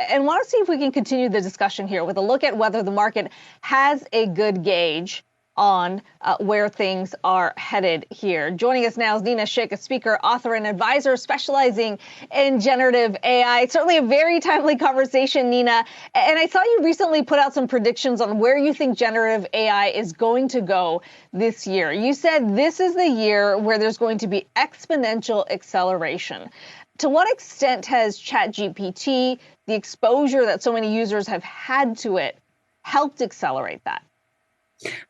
and want to see if we can continue the discussion here with a look at whether the market has a good gauge on where things are headed here. Joining us now is Nina Schick, a speaker, author, and advisor specializing in generative AI. It's certainly a very timely conversation, Nina. And I saw you recently put out some predictions on where you think generative AI is going to go this year. You said this is the year where there's going to be exponential acceleration. To what extent has ChatGPT, the exposure that so many users have had to it, helped accelerate that?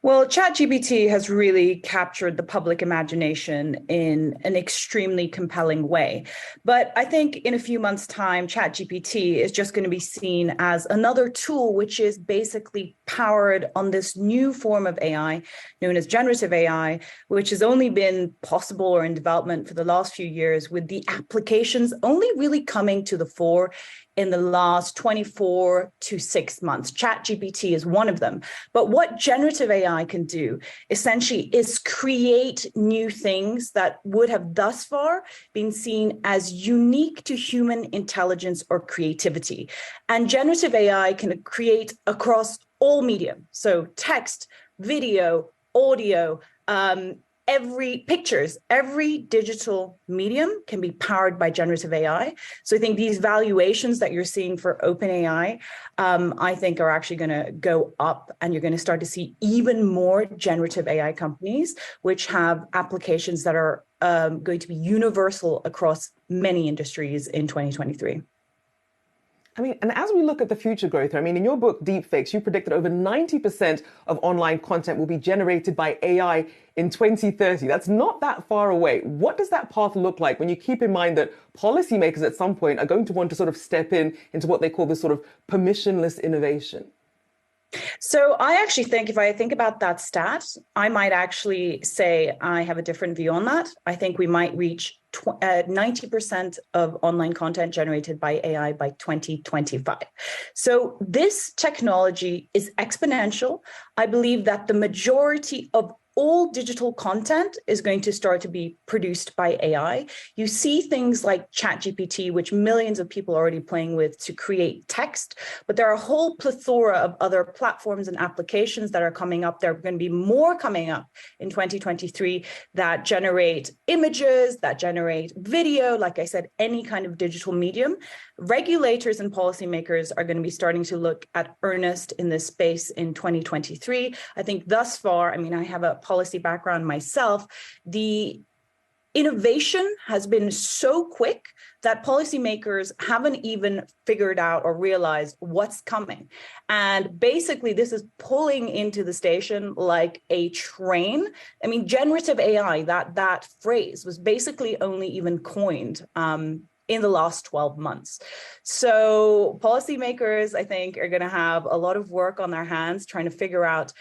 Well, ChatGPT has really captured the public imagination in an extremely compelling way. But I think in a few months' time, ChatGPT is just going to be seen as another tool which is basically powered on this new form of AI known as generative AI, which has only been possible or in development for the last few years, with the applications only really coming to the fore in the last 24 to 6 months. ChatGPT is one of them. But what generative AI can do essentially is create new things that would have thus far been seen as unique to human intelligence or creativity. And generative AI can create across all medium. So text, video, audio, every digital medium can be powered by generative AI. So I think these valuations that you're seeing for OpenAI, I think are actually going to go up, and you're going to start to see even more generative AI companies, which have applications that are going to be universal across many industries in 2023. I mean, and as we look at the future growth, I mean, in your book, Deepfakes, you predicted over 90% of online content will be generated by AI in 2030. That's not that far away. What does that path look like when you keep in mind that policymakers at some point are going to want to sort of step into what they call this sort of permissionless innovation? So I actually think if I think about that stat, I might actually say I have a different view on that. I think we might reach 90% of online content generated by AI by 2025. So this technology is exponential. I believe that the majority of all digital content is going to start to be produced by AI. You see things like ChatGPT, which millions of people are already playing with to create text, but there are a whole plethora of other platforms and applications that are coming up. There are going to be more coming up in 2023 that generate images, that generate video, like I said, any kind of digital medium. Regulators and policymakers are going to be starting to look at earnest in this space in 2023. I think thus far, I mean, I have a policy background myself, the innovation has been so quick that policymakers haven't even figured out or realized what's coming. And basically, this is pulling into the station like a train. I mean, generative AI, that phrase was basically only even coined in the last 12 months. So policymakers, I think, are going to have a lot of work on their hands trying to figure out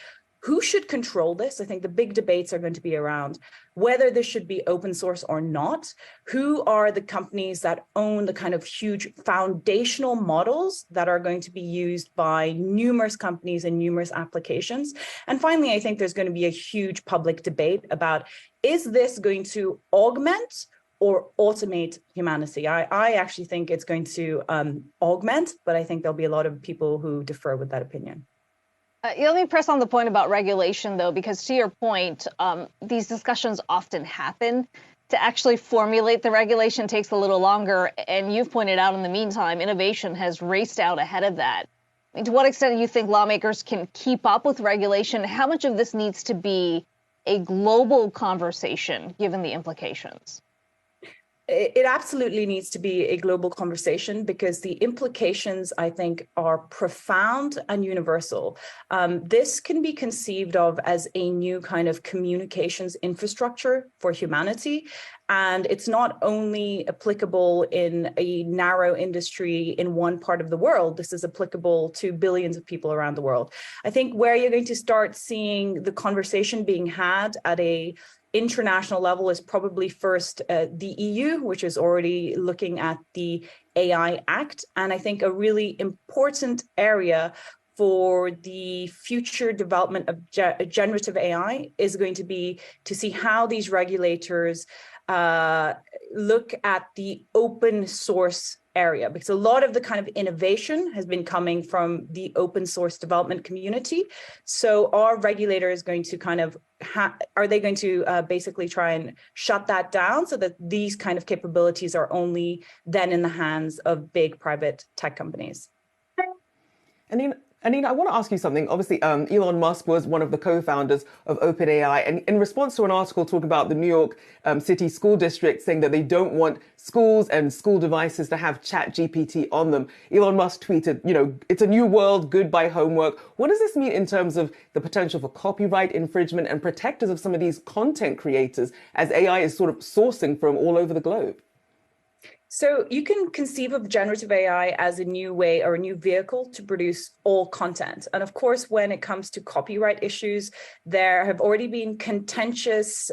who should control this. I think the big debates are going to be around whether this should be open source or not. Who are the companies that own the kind of huge foundational models that are going to be used by numerous companies and numerous applications? And finally, I think there's going to be a huge public debate about, is this going to augment or automate humanity? I actually think it's going to augment, but I think there'll be a lot of people who differ with that opinion. Let me press on the point about regulation, though, because to your point, these discussions often happen. To actually formulate the regulation takes a little longer. And you've pointed out in the meantime, innovation has raced out ahead of that. I mean, to what extent do you think lawmakers can keep up with regulation? How much of this needs to be a global conversation, given the implications? It absolutely needs to be a global conversation because the implications, I think, are profound and universal. This can be conceived of as a new kind of communications infrastructure for humanity. And it's not only applicable in a narrow industry in one part of the world. This is applicable to billions of people around the world. I think where you're going to start seeing the conversation being had at a international level is probably first the EU, which is already looking at the AI Act. And I think a really important area for the future development of generative AI is going to be to see how these regulators look at the open source area, because a lot of the kind of innovation has been coming from the open source development community. So our regulator is going to kind of, are they going to basically try and shut that down so that these kind of capabilities are only then in the hands of big private tech companies? Anina, I want to ask you something. Obviously, Elon Musk was one of the co-founders of OpenAI. And in response to an article talking about the New York City School District saying that they don't want schools and school devices to have ChatGPT on them, Elon Musk tweeted, it's a new world, goodbye homework. What does this mean in terms of the potential for copyright infringement and protectors of some of these content creators as AI is sort of sourcing from all over the globe? So you can conceive of generative AI as a new way or a new vehicle to produce all content. And of course, when it comes to copyright issues, there have already been contentious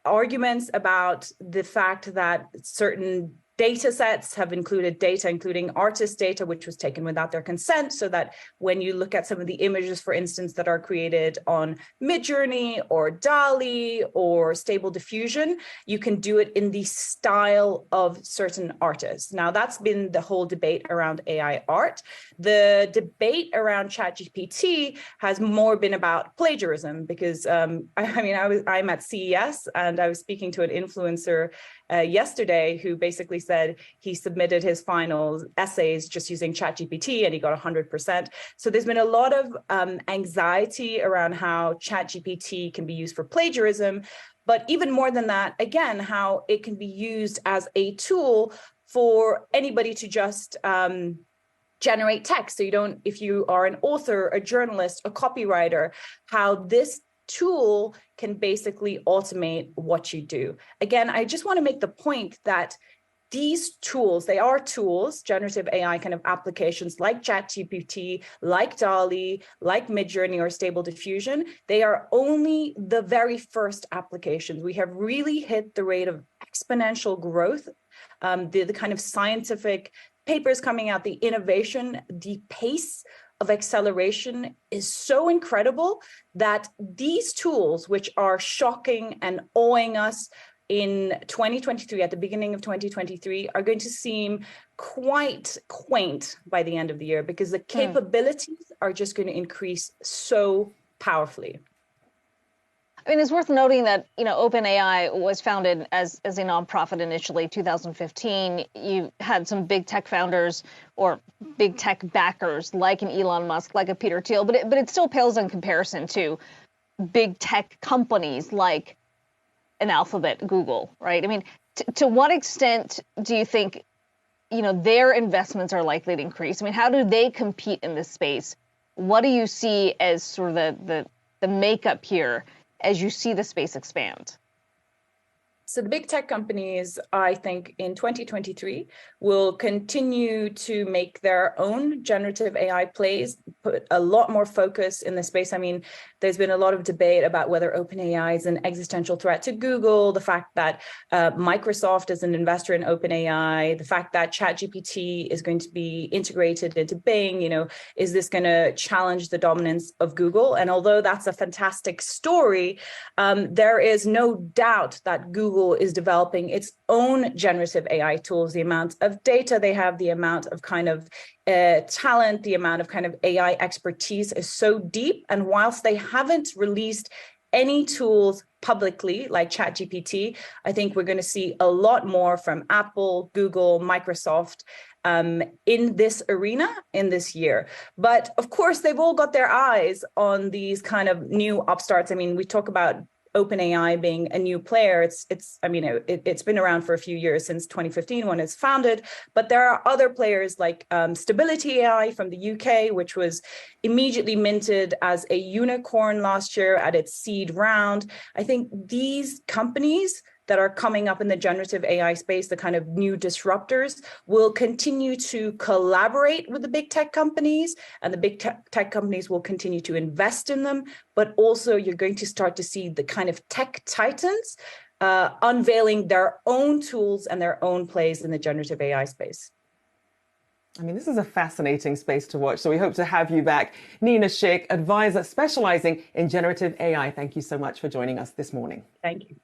arguments about the fact that certain data sets have included data, including artist data, which was taken without their consent, so that when you look at some of the images, for instance, that are created on Midjourney or DALL-E or Stable Diffusion, you can do it in the style of certain artists. Now, that's been the whole debate around AI art. The debate around ChatGPT has more been about plagiarism, because I'm at CES and I was speaking to an influencer yesterday who basically said he submitted his final essays just using ChatGPT and he got 100%. So there's been a lot of anxiety around how ChatGPT can be used for plagiarism, but even more than that, again, how it can be used as a tool for anybody to just generate text. So if you are an author, a journalist, a copywriter, how this tool can basically automate what you do. Again, I just want to make the point that these tools, they are tools, generative AI kind of applications like ChatGPT, like DALL-E, like Midjourney or Stable Diffusion, they are only the very first applications. We have really hit the rate of exponential growth, the kind of scientific papers coming out, the innovation, the pace of acceleration is so incredible that these tools, which are shocking and awing us in 2023, at the beginning of 2023, are going to seem quite quaint by the end of the year, because the capabilities are just going to increase so powerfully. I mean, it's worth noting that, OpenAI was founded as a nonprofit initially, 2015. You had some big tech founders or big tech backers like an Elon Musk, like a Peter Thiel, but it still pales in comparison to big tech companies like an Alphabet, Google, right? I mean, to what extent do you think, their investments are likely to increase? I mean, how do they compete in this space? What do you see as sort of the makeup here as you see the space expand? So the big tech companies, I think, in 2023 will continue to make their own generative AI plays, put a lot more focus in the space. I mean, there's been a lot of debate about whether OpenAI is an existential threat to Google, the fact that Microsoft is an investor in OpenAI, the fact that ChatGPT is going to be integrated into Bing, is this going to challenge the dominance of Google? And although that's a fantastic story, there is no doubt that Google is developing its own generative AI tools. The amount of data they have, the amount of kind of talent, the amount of kind of AI expertise is so deep. And whilst they haven't released any tools publicly like ChatGPT, I think we're going to see a lot more from Apple, Google, Microsoft in this arena in this year. But of course, they've all got their eyes on these kind of new upstarts. I mean, we talk about OpenAI being a new player. It's been around for a few years, since 2015 when it's founded, but there are other players like Stability AI from the UK, which was immediately minted as a unicorn last year at its seed round. I think these companies that are coming up in the generative AI space, the kind of new disruptors, will continue to collaborate with the big tech companies, and the big tech companies will continue to invest in them. But also you're going to start to see the kind of tech titans unveiling their own tools and their own plays in the generative AI space. I mean, this is a fascinating space to watch. So we hope to have you back. Nina Schick, advisor specializing in generative AI. Thank you so much for joining us this morning. Thank you.